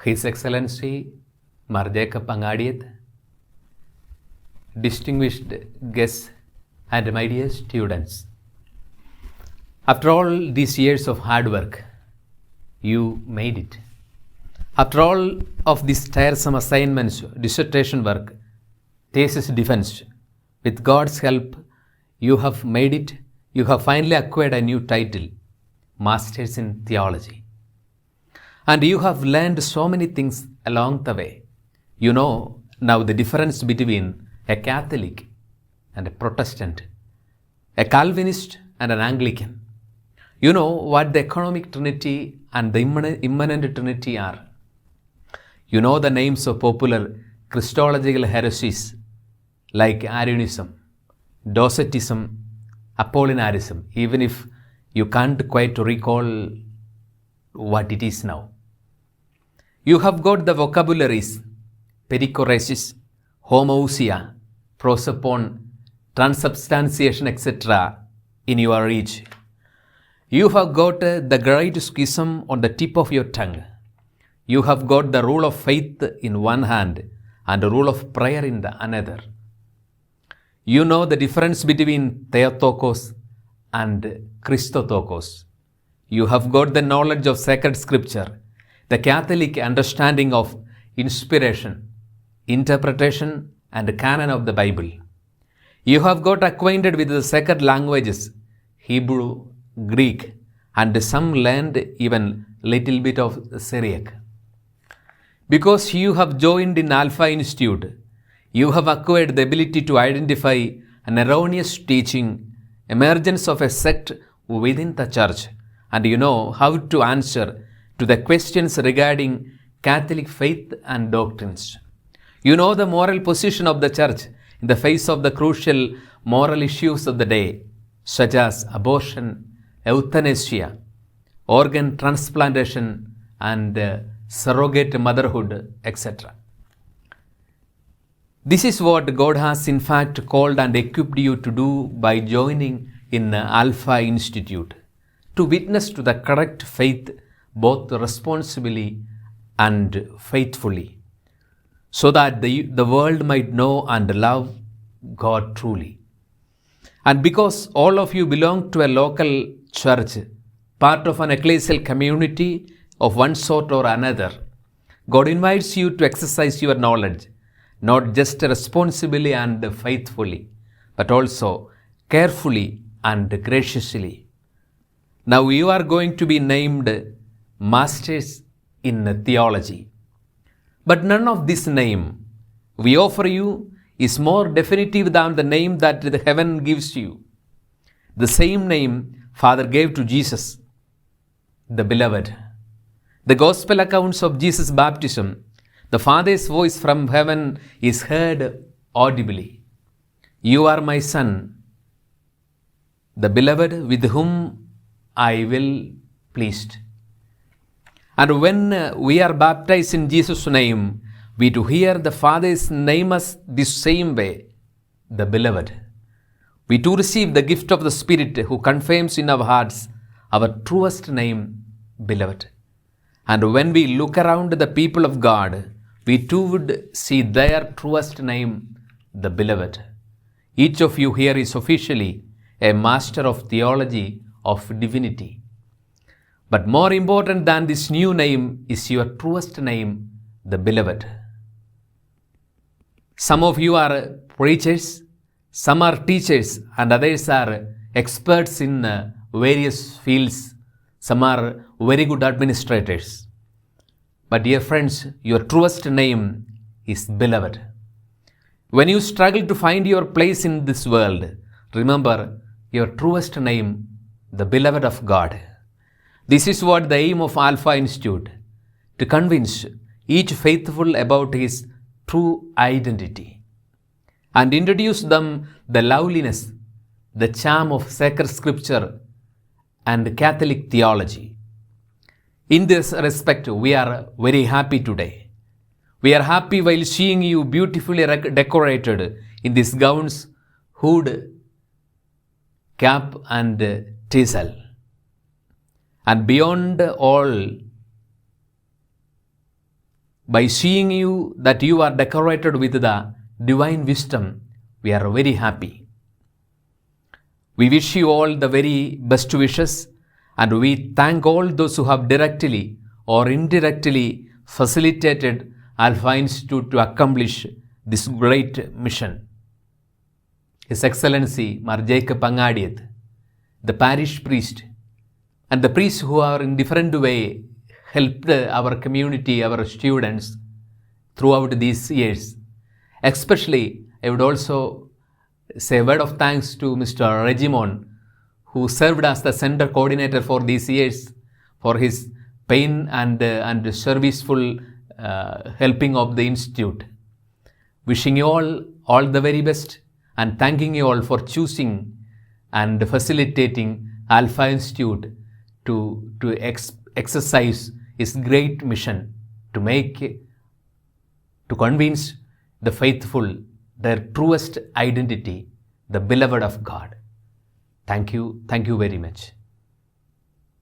His Excellency Mar Jacob Angadiath, distinguished guests and my dear students, after all these years of hard work, you made it. After all of these tiresome assignments, dissertation work, thesis defense, with God's help, you have made it. You have finally acquired a new title, Masters in Theology. And you have learned so many things along the way. You know now the difference between a Catholic and a Protestant, a Calvinist and an Anglican. You know what the economic trinity and the immanent trinity are. You know the names of popular Christological heresies like Arianism, Docetism, Apollinarism, even if you can't quite recall what it is now. You have got the vocabularies, perichoresis, homoousia, prosopon, transubstantiation, etc. in your reach. You have got the great schism on the tip of your tongue. You have got the rule of faith in one hand and the rule of prayer in the another. You know the difference between Theotokos and Christotokos. You have got the knowledge of sacred scripture, the Catholic understanding of inspiration, interpretation, and canon of the Bible. You have got acquainted with the sacred languages, Hebrew, Greek, and some learned even little bit of Syriac. Because you have joined in Alpha Institute, you have acquired the ability to identify an erroneous teaching, emergence of a sect within the church, and you know how to answer to the questions regarding Catholic faith and doctrines. You know the moral position of the church in the face of the crucial moral issues of the day, such as abortion, euthanasia, organ transplantation, and surrogate motherhood, etc. This is what God has in fact called and equipped you to do by joining in Alpha Institute, to witness to the correct faith both responsibly and faithfully, so that the world might know and love God truly. And because all of you belong to a local church, part of an ecclesial community of one sort or another, God invites you to exercise your knowledge, not just responsibly and faithfully, but also carefully and graciously. Now you are going to be named Masters in Theology. But none of this name we offer you is more definitive than the name that the heaven gives you. The same name Father gave to Jesus, the Beloved. The Gospel accounts of Jesus' baptism, the Father's voice from heaven is heard audibly. You are my Son, the Beloved, with whom I will pleased. And when we are baptized in Jesus' name, we do hear the Father's name us this same way, the Beloved. We too receive the gift of the Spirit who confirms in our hearts our truest name, Beloved. And when we look around the people of God, we too would see their truest name, the Beloved. Each of you here is officially a master of theology of divinity. But more important than this new name is your truest name, the Beloved. Some of you are preachers, some are teachers, and others are experts in various fields. Some are very good administrators. But dear friends, your truest name is Beloved. When you struggle to find your place in this world, remember your truest name, the Beloved of God. This is what the aim of Alpha Institute, to convince each faithful about his true identity and introduce them the loveliness, the charm of sacred scripture and Catholic theology. In this respect, we are very happy today. We are happy while seeing you beautifully decorated in these gowns, hood, cap and tinsel. And beyond all, by seeing you that you are decorated with the divine wisdom, we are very happy. We wish you all the very best wishes, and we thank all those who have directly or indirectly facilitated Alpha Institute to accomplish this great mission. His Excellency Mar Jacob Angadiath, the parish priest, and the priests who are in different way helped our community, our students throughout these years. Especially, I would also say a word of thanks to Mr. Regimon, who served as the center coordinator for these years, for his pain and serviceful helping of the institute. Wishing you all the very best, and thanking you all for choosing and facilitating Alpha Institute to exercise its great mission to convince the faithful their truest identity, the beloved of God. Thank you very much.